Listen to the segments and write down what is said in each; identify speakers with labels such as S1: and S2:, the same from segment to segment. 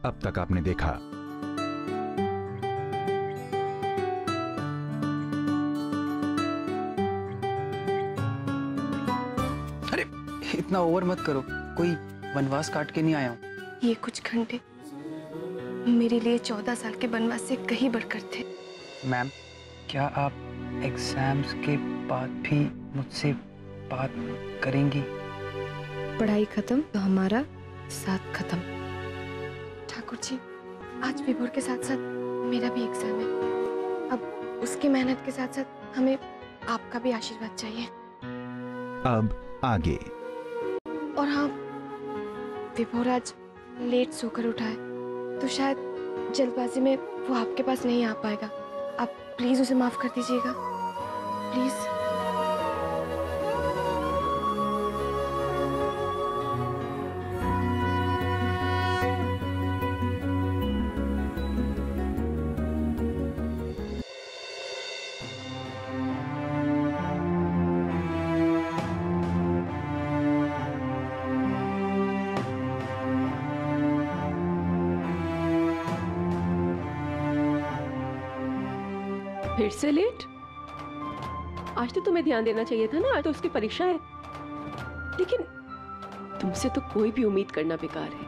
S1: अब तक आपने देखा।
S2: अरे इतना ओवर मत करो, कोई वनवास काट के नहीं आया हूँ।
S3: ये कुछ घंटे मेरे लिए 14 साल के वनवास से कहीं बढ़कर थे।
S2: मैम, क्या आप एग्जाम्स के बाद भी मुझसे बात करेंगी?
S3: पढ़ाई खत्म तो हमारा साथ खत्म। ठाकुर जी, आज विभोर के साथ साथ मेरा भी एग्जाम है। अब उसकी मेहनत के साथ साथ हमें आपका भी आशीर्वाद चाहिए।
S1: अब आगे।
S3: और हाँ, विभोर आज लेट सोकर उठा है, तो शायद जल्दबाजी में वो आपके पास नहीं आ पाएगा। आप प्लीज उसे माफ कर दीजिएगा, प्लीज।
S4: फिर से लेट? आज तो तुम्हें ध्यान देना चाहिए था ना, आज तो उसकी परीक्षा है। लेकिन तुमसे तो कोई भी उम्मीद करना बेकार है।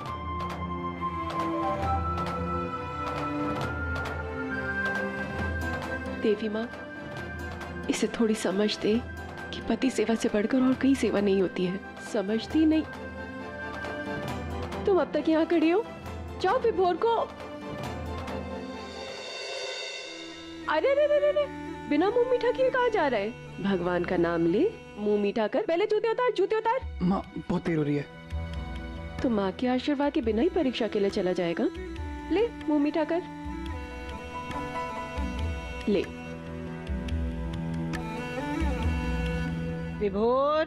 S4: देवी माँ, इसे थोड़ी समझ दे कि पति सेवा से बढ़कर और कहीं सेवा नहीं होती है। समझती नहीं। तुम अब तक यहाँ खड़ी हो, जाओ विभोर को। अरे रे रे रे, बिना मुंह मीठा किए कहाँ जा रहा है? भगवान का नाम ले, मुंह मीठा कर। पहले जूते उतार, जूते उतार।
S2: माँ, बहुत देर हो रही है।
S4: तो माँ के आशीर्वाद के बिना ही परीक्षा के लिए चला जाएगा? ले, मुंह मीठा कर। ले।
S5: विभोर,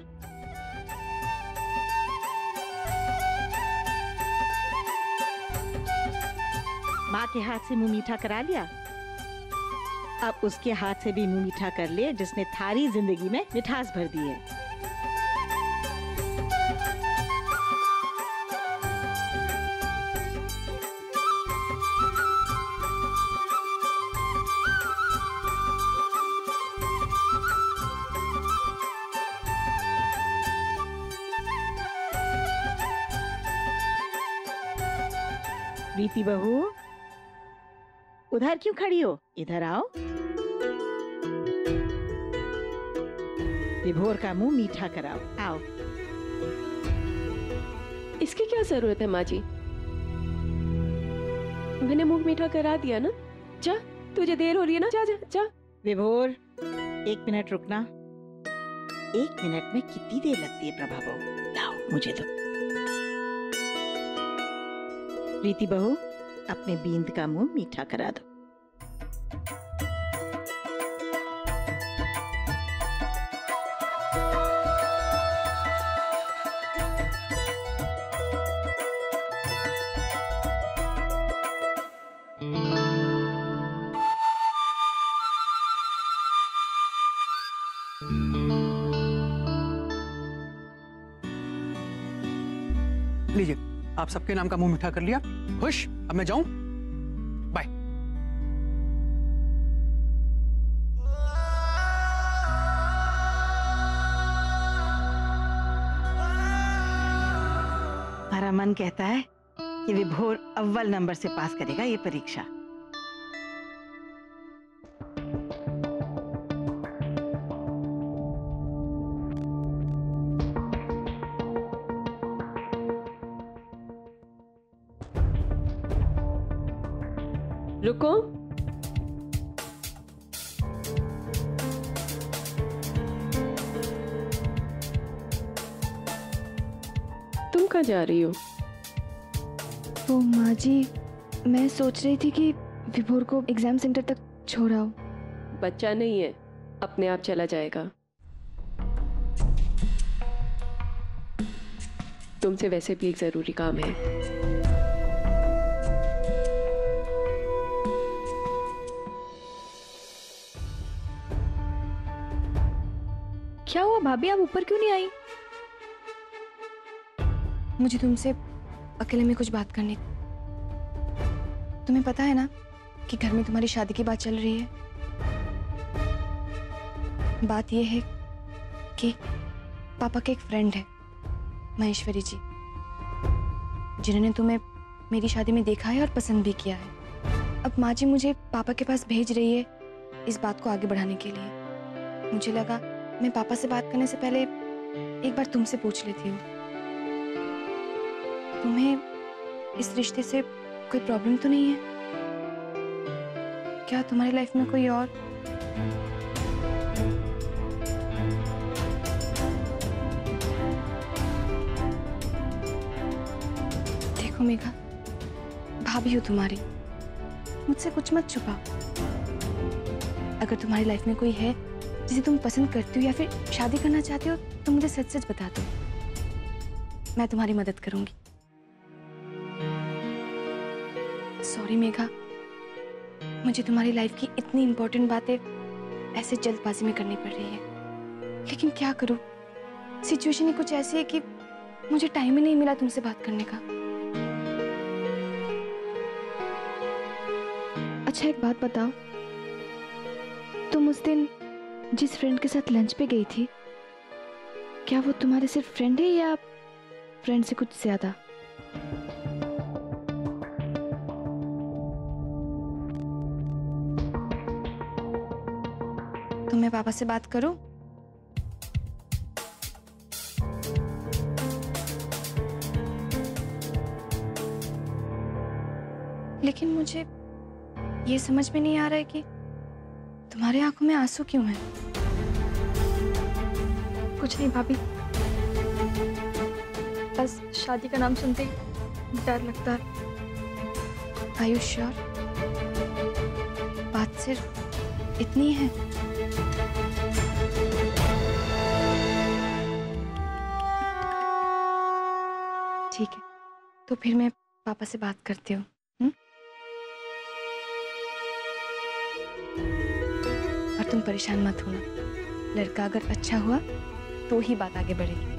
S5: माँ के हाथ से मुंह मीठा करा लिया, अब उसके हाथ से भी मुंह मीठा कर ले, जिसने थारी जिंदगी में मिठास भर दी है। प्रीति बहू, उधर क्यों खड़ी हो? इधर आओ। विभोर का मुंह मीठा कराओ, आओ।
S4: इसकी क्या जरूरत है माँ जी? मैंने मुंह मीठा करा दिया ना। जा, तुझे देर हो रही है ना, जा जा जा।
S5: विभोर, 1 मिनट रुकना। 1 मिनट में कितनी देर लगती है प्रभा बहू? लाओ, मुझे दो। प्रीति बहू, अपने बींद का मुंह मीठा करा दो।
S2: लीजिए, आप सबके नाम का मुंह मीठा कर लिया। खुश? अब मैं जाऊं? बाय।
S5: हमारा मन कहता है कि विभोर अव्वल नंबर से पास करेगा ये परीक्षा।
S4: रुको। तुम कहाँ जा रही हो?
S3: वो माँ जी, मैं सोच रही थी कि विभोर को एग्जाम सेंटर तक छोड़ा हो।
S4: बच्चा नहीं है, अपने आप चला जाएगा। तुमसे वैसे भी एक जरूरी काम है।
S3: क्या हुआ भाभी, आप ऊपर क्यों नहीं आई? मुझे तुमसे अकेले में कुछ बात करनी थी। तुम्हें पता है ना कि घर में तुम्हारी शादी की बात चल रही है। बात यह है कि पापा के एक फ्रेंड है महेश्वरी जी, जिन्होंने तुम्हें मेरी शादी में देखा है और पसंद भी किया है। अब माँ जी मुझे पापा के पास भेज रही है इस बात को आगे बढ़ाने के लिए। मुझे लगा मैं पापा से बात करने से पहले एक बार तुमसे पूछ लेती हूँ। तुम्हें इस रिश्ते से कोई प्रॉब्लम तो नहीं है? क्या तुम्हारी लाइफ में कोई और? देखो मेघा, भाभी हूँ तुम्हारी, मुझसे कुछ मत छुपाओ। अगर तुम्हारी लाइफ में कोई है जिसे तुम पसंद करती हो या फिर शादी करना चाहते हो तो मुझे सच सच बता दो, मैं तुम्हारी मदद करूंगी। सॉरी मेघा, मुझे तुम्हारी लाइफ की इतनी इंपॉर्टेंट बातें ऐसे जल्दबाजी में करनी पड़ रही है, लेकिन क्या करूं, सिचुएशन ही कुछ ऐसी है कि मुझे टाइम ही नहीं मिला तुमसे बात करने का। अच्छा एक बात बताओ, तुम उस दिन जिस फ्रेंड के साथ लंच पे गई थी, क्या वो तुम्हारे सिर्फ फ्रेंड है या फ्रेंड से कुछ ज्यादा? तो मैं पापा से बात करूं? लेकिन मुझे ये समझ में नहीं आ रहा है कि तुम्हारे आंखों में आंसू क्यों हैं?
S6: कुछ नहीं भाभी, बस शादी का नाम सुनते ही डर लगता है।
S3: Are you sure? बात सिर्फ इतनी है? ठीक है, तो फिर मैं पापा से बात करती हूँ। और तुम परेशान मत होना, लड़का अगर अच्छा हुआ तो ही बात आगे बढ़ेगी।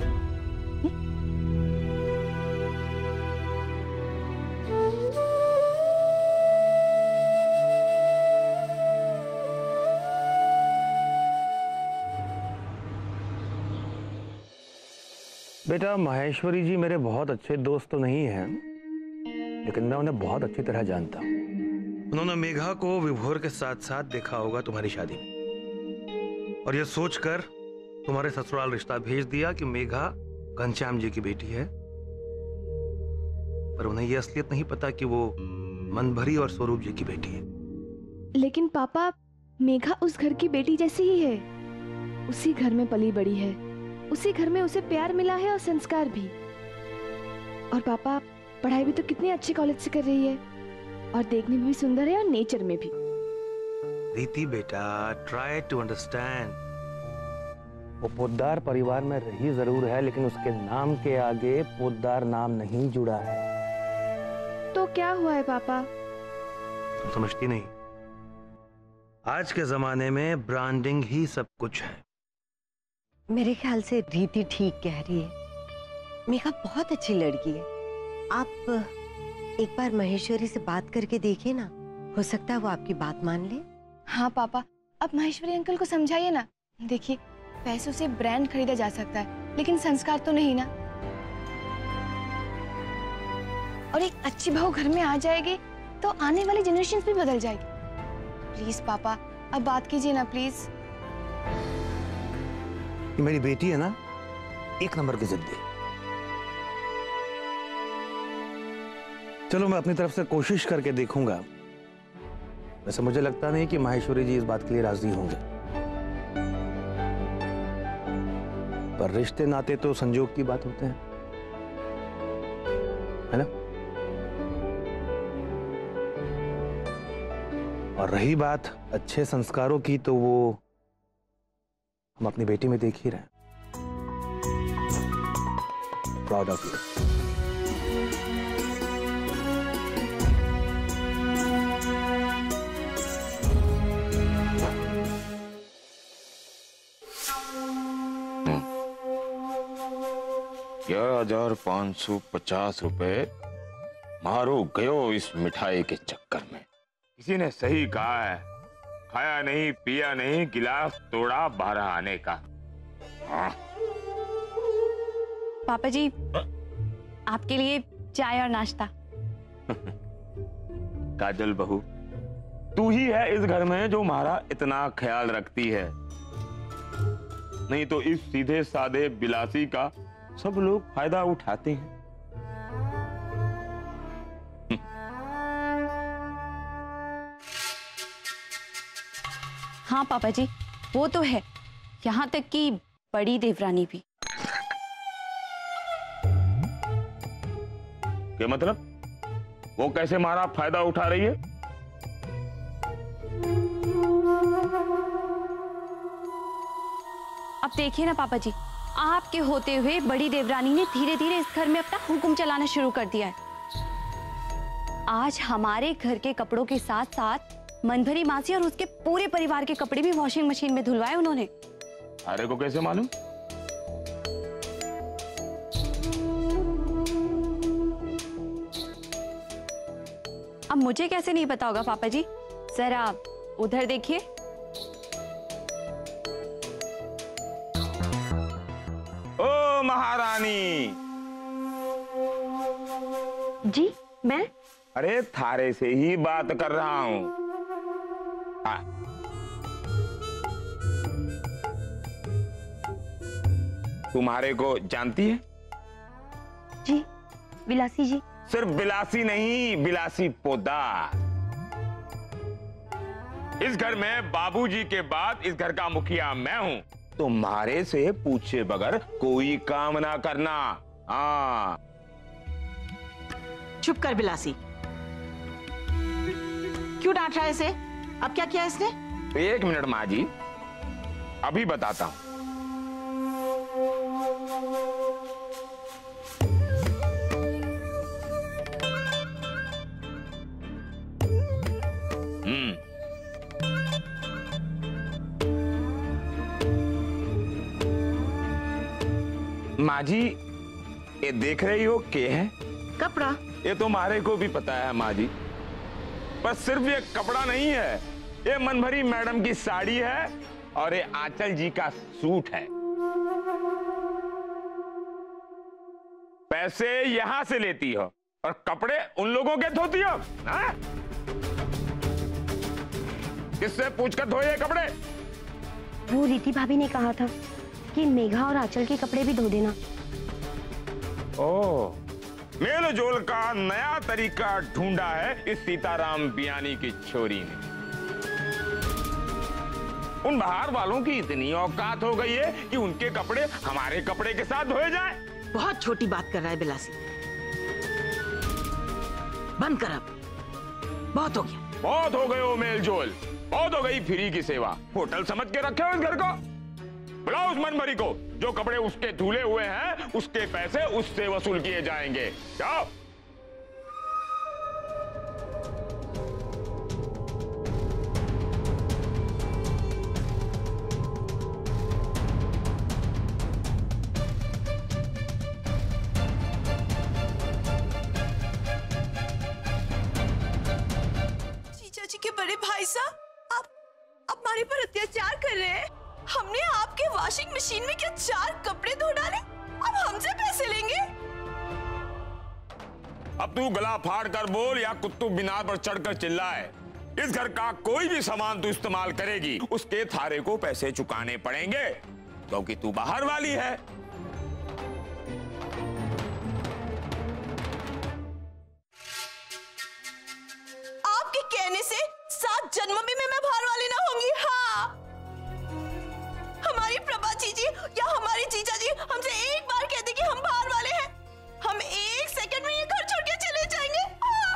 S7: बेटा, महेश्वरी जी मेरे बहुत अच्छे दोस्त तो नहीं हैं, लेकिन मैं उन्हें बहुत अच्छी तरह जानता हूँ। उन्होंने मेघा को विभोर के साथ साथ देखा होगा तुम्हारी शादी में, और ये सोचकर तुम्हारे ससुराल रिश्ता भेज दिया कि मेघा घनश्याम जी की बेटी है। पर उन्हें यह असलियत नहीं पता कि वो मनभरी और स्वरूप जी की बेटी है।
S3: लेकिन पापा, मेघा उस घर की बेटी जैसी ही है, उसी घर में पली बड़ी है, उसी घर में उसे प्यार मिला है और संस्कार भी। और पापा, पढ़ाई भी तो कितनी अच्छी कॉलेज से कर रही है, और देखने में भी सुंदर है और नेचर में भी।
S7: रीति बेटा, ट्राई टू अंडरस्टैंड। वो पोद्दार परिवार में रही जरूर है, लेकिन उसके नाम के आगे पोद्दार नाम नहीं जुड़ा है।
S3: तो क्या हुआ है पापा?
S7: तुम समझती नहीं, आज के जमाने में ब्रांडिंग ही सब कुछ है।
S8: मेरे ख्याल से रीति ठीक कह रही है, मेघा बहुत अच्छी लड़की है। आप एक बार महेश्वरी से बात करके देखिए ना, हो सकता है वो आपकी बात मान ले।
S3: हाँ पापा, अब महेश्वरी अंकल को समझाइए ना। देखिए, पैसों से ब्रांड खरीदा जा सकता है, लेकिन संस्कार तो नहीं ना। और एक अच्छी बहू घर में आ जाएगी तो आने वाली जनरेशन भी बदल जाएगी। प्लीज पापा, अब बात कीजिए ना प्लीज।
S7: मेरी बेटी है ना, एक नंबर की जिद्दी। चलो, मैं अपनी तरफ से कोशिश करके देखूंगा। वैसे मुझे लगता नहीं कि माहेश्वरी जी इस बात के लिए राजी होंगे, पर रिश्ते नाते तो संजोग की बात होते हैं, है ना? और रही बात अच्छे संस्कारों की, तो वो हम अपनी बेटी में देख ही रहे हैं। Proud of you.
S9: ₹11,550 मारो गयो इस मिठाई के चक्कर में। किसी ने सही कहा है, खाया नहीं पिया नहीं, गिलास तोड़ा बाहर आने का। हाँ।
S6: पापा जी, आपके लिए चाय और नाश्ता।
S9: काजल बहू, तू ही है इस घर में जो हमारा इतना ख्याल रखती है, नहीं तो इस सीधे साधे बिलासी का सब लोग फायदा उठाते हैं।
S6: हाँ पापा जी, वो तो है, यहाँ तक कि बड़ी देवरानी भी।
S9: क्या मतलब? वो कैसे हमारा फायदा उठा रही है?
S6: अब देखिए ना पापा जी, आपके होते हुए बड़ी देवरानी ने धीरे धीरे इस घर में अपना हुक्म चलाना शुरू कर दिया है। आज हमारे घर के कपड़ों के साथ साथ मनभरी मासी और उसके पूरे परिवार के कपड़े भी वॉशिंग मशीन में धुलवाए उन्होंने।
S9: अरे को कैसे मालूम?
S6: अब मुझे कैसे नहीं पता होगा पापा जी, जरा उधर देखिए।
S9: ओ महारानी
S6: जी, मैं?
S9: अरे थारे से ही बात कर रहा हूं। तुम्हारे को जानती है?
S6: जी, बिलासी जी।
S9: सिर्फ बिलासी नहीं, बिलासी पोदार। इस घर में बाबूजी के बाद इस घर का मुखिया मैं हूं। तुम्हारे से पूछे बगैर कोई काम ना करना। हाँ।
S5: चुप कर बिलासी। क्यों डांट रहा है इसे? अब क्या किया इसने?
S9: एक मिनट माँ जी, अभी बताता हूं। माँ जी, ये देख रही हो क्या है?
S5: कपड़ा।
S9: ये तो हमारे को भी पता है माँ जी, पर सिर्फ ये कपड़ा नहीं है, ये मनभरी मैडम की साड़ी है और ये आंचल जी का सूट है। पैसे यहां से लेती हो और कपड़े उन लोगों के धोती हो। हाँ? किससे पूछकर धोए कपड़े?
S10: वो रीति भाभी ने कहा था कि मेघा और आंचल के कपड़े भी धो देना।
S9: ओह, मेल जोल का नया तरीका ढूंढा है इस सीताराम बियानी की छोरी ने। उन बाहर वालों की इतनी औकात हो गई है कि उनके कपड़े हमारे कपड़े के साथ धोए जाएं।
S5: बहुत छोटी बात कर रहा है बिलासी। बंद कर अब, बहुत हो गया।
S9: बहुत हो गए हो मेल जोल, बहुत हो गई फ्री की सेवा। होटल समझ के रखे हो इस घर को। बुलाओ उस मनभरी को, जो कपड़े उसके धुले हुए हैं उसके पैसे उससे वसूल किए जाएंगे। जाओ।
S11: जीजा जी के बड़े भाई साहब, आप हमारे पर अत्याचार कर रहे हैं। हमने आपके वॉशिंग मशीन में क्या 4 कपड़े धो डाले, अब हमसे पैसे लेंगे?
S9: अब तू गला फाड़ कर बोल या कुतुब मीनार पर चढ़कर चिल्लाए। इस घर का कोई भी सामान तू इस्तेमाल करेगी उसके थारे को पैसे चुकाने पड़ेंगे, क्योंकि तू बाहर वाली है।
S11: आपके कहने से 7 जन्म में मैं बाहर वाली ना होंगी। हाँ, हमारी प्रभा जी या हमारी जीजा जी हमसे एक बार कह दे कि हम बाहर वाले हैं, हम 1 सेकंड में ये घर छोड़ के चले जाएंगे। हाँ।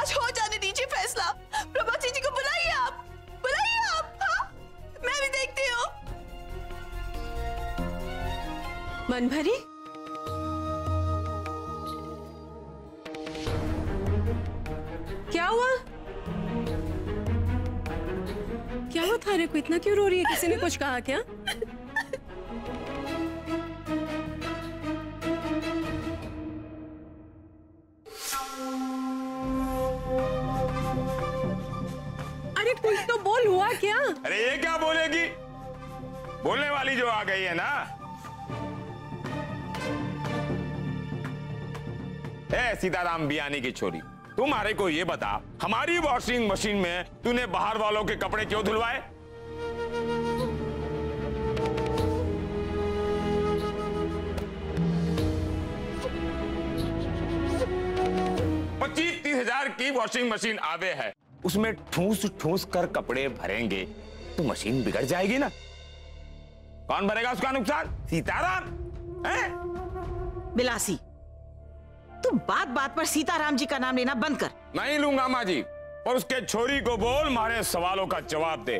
S11: आज हो जाने दीजिए फैसला। प्रभा जी को बुलाइए आप, बुलाइए आप। हाँ, मैं भी देखती हूँ।
S4: मनभरी, क्या हुआ? क्या हुआ थारे को? इतना क्यों रो रही है? किसी ने कुछ कहा क्या? कुछ तो बोल, हुआ क्या?
S9: अरे ये क्या बोलेगी, बोलने वाली जो आ गई है ना। ए सीताराम बियानी की छोरी, तुम्हारे को ये बता, हमारी वॉशिंग मशीन में तूने बाहर वालों के कपड़े क्यों धुलवाए? $25-30 हजार की वॉशिंग मशीन आवे है, उसमें ठूस ठूस कर कपड़े भरेंगे तो मशीन बिगड़ जाएगी ना। कौन भरेगा उसका नुकसान? सीताराम है?
S5: बिलासी, तू बात बात पर सीताराम जी का नाम लेना बंद कर।
S9: नहीं लूंगा माँ जी, और उसके छोरी को बोल हमारे सवालों का जवाब दे।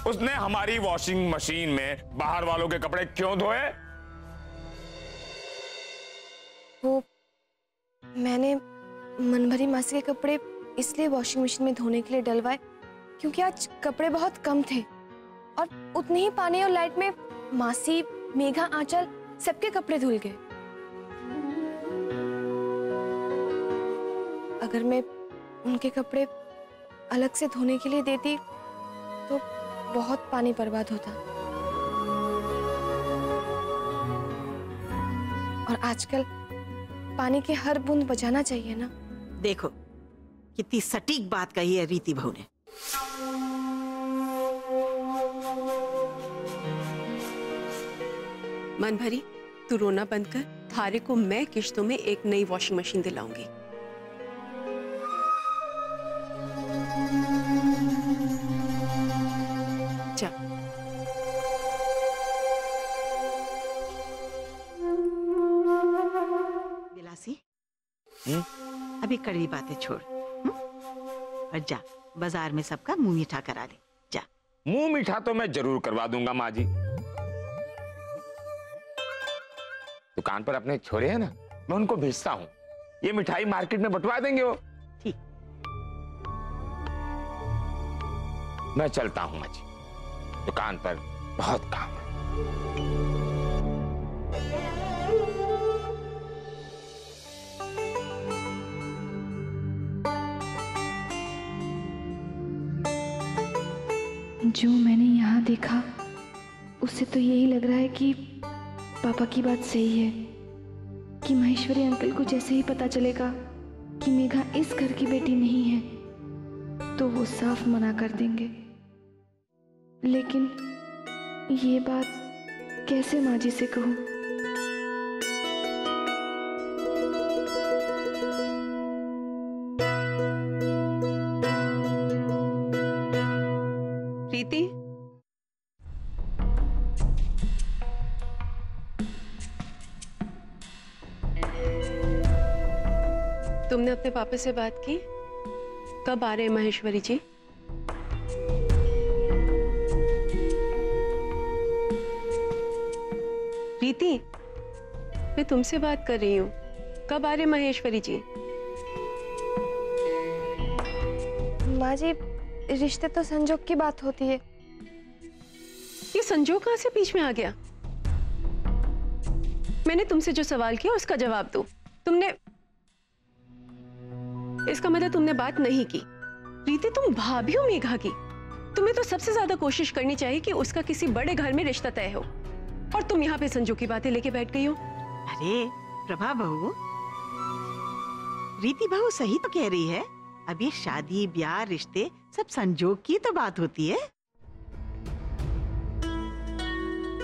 S9: उसने हमारी वॉशिंग मशीन में बाहर वालों के कपड़े क्यों धोए?
S3: वो मैंने मनभरी मासी के कपड़े इसलिए वॉशिंग मशीन में धोने के लिए डलवाए क्योंकि आज कपड़े बहुत कम थे और उतने ही पानी और लाइट में मासी, मेघा, आंचल सबके कपड़े धुल गए। अगर मैं उनके कपड़े अलग से धोने के लिए देती तो बहुत पानी बर्बाद होता। और आजकल पानी की हर बूंद बचाना चाहिए ना।
S5: देखो कितनी सटीक बात कही है रीति बहू ने।
S4: मनभरी, तू रोना बंद कर। थारे को मैं किश्तों में एक नई वॉशिंग मशीन दिलाऊंगी। जा।
S5: बिलासी, अभी कड़वी बातें छोड़ और जा बाजार में सबका मुंह मीठा करा ले। जा।
S9: मुंह मीठा तो मैं जरूर करवा दूंगा माँ जी। दुकान पर अपने छोरे हैं ना, मैं उनको भेजता हूँ, ये मिठाई मार्केट में बंटवा देंगे वो।
S5: ठीक।
S9: मैं चलता हूँ माँ जी, दुकान पर बहुत काम है।
S3: जो मैंने यहाँ देखा उससे तो यही लग रहा है कि पापा की बात सही है कि महेश्वरी अंकल को जैसे ही पता चलेगा कि मेघा इस घर की बेटी नहीं है तो वो साफ मना कर देंगे। लेकिन ये बात कैसे माँ जी से कहूँ?
S4: प्रीति, तुमने अपने पापा से बात की? कब आ रहे हैं महेश्वरी जी? प्रीति, मैं तुमसे बात कर रही हूँ। कब आ रहे महेश्वरी जी?
S3: माँ जी, रिश्ते तो संजोग की बात होती है।
S4: ये संजोग कहाँ से बीच में आ गया? मैंने तुमसे जो सवाल किया उसका जवाब दो। तुमने, इसका मतलब तुमने बात नहीं की। प्रीति, तुम भाभी हो मेघा की, तुम्हें तो सबसे ज्यादा कोशिश करनी चाहिए कि उसका किसी बड़े घर में रिश्ता तय हो, और तुम यहाँ पे संजोग की बातें लेके बैठ गई हो।
S5: अरे प्रभा बहू, रीति बहू सही तो कह रही है। अब ये शादी, ब्याह, रिश्ते सब संजोग की तो बात होती है।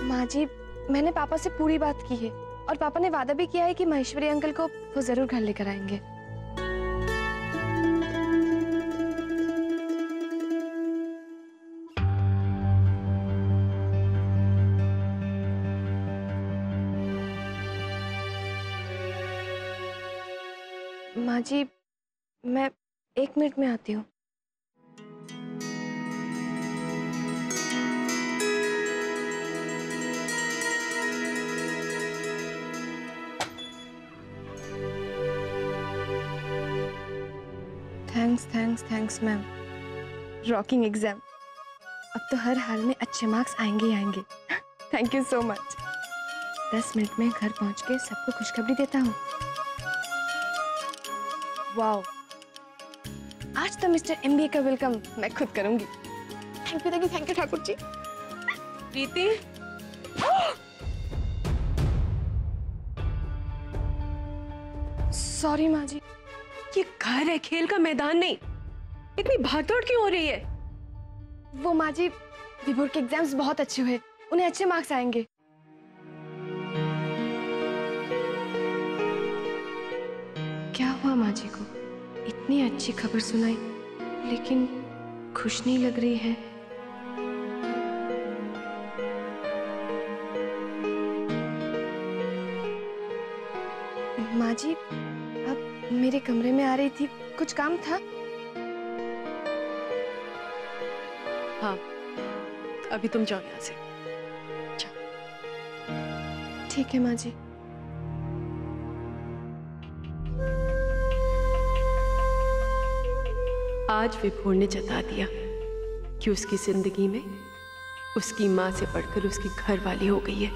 S3: माँ जी, मैंने पापा से पूरी बात की है और पापा ने वादा भी किया है कि महेश्वरी अंकल को वो जरूर घर लेकर आएंगे। माँ जी, मैं 1 मिनट में आती हूँ। Thanks ma'am. Rocking exam. अब तो हर हाल में अच्छे मार्क्स आएंगे ही आएंगे। Thank you so much. 10 minute में घर पहुँच के सबको खुशखबरी देता हूँ। वाओ, आज तो मिस्टर MBA का वेलकम मैं खुद करूंगी। Thank you Thakur ji.
S4: Preeti,
S3: sorry माँ जी।
S4: ये घर है, खेल का मैदान नहीं। इतनी भागदौड़ क्यों हो रही है?
S3: वो माँ जी, विभोर के एग्जाम्स बहुत अच्छे हुए, उन्हें अच्छे मार्क्स आएंगे। क्या हुआ माँ जी को? इतनी अच्छी खबर सुनाई लेकिन खुश नहीं लग रही है। माँ जी, अब मेरे कमरे में आ रही थी, कुछ काम था?
S4: हाँ, अभी तुम जाओ यहाँ से।
S3: ठीक है माँ जी।
S4: आज विभोर ने जता दिया कि उसकी जिंदगी में उसकी माँ से बढ़कर उसकी घर वाली हो गई है।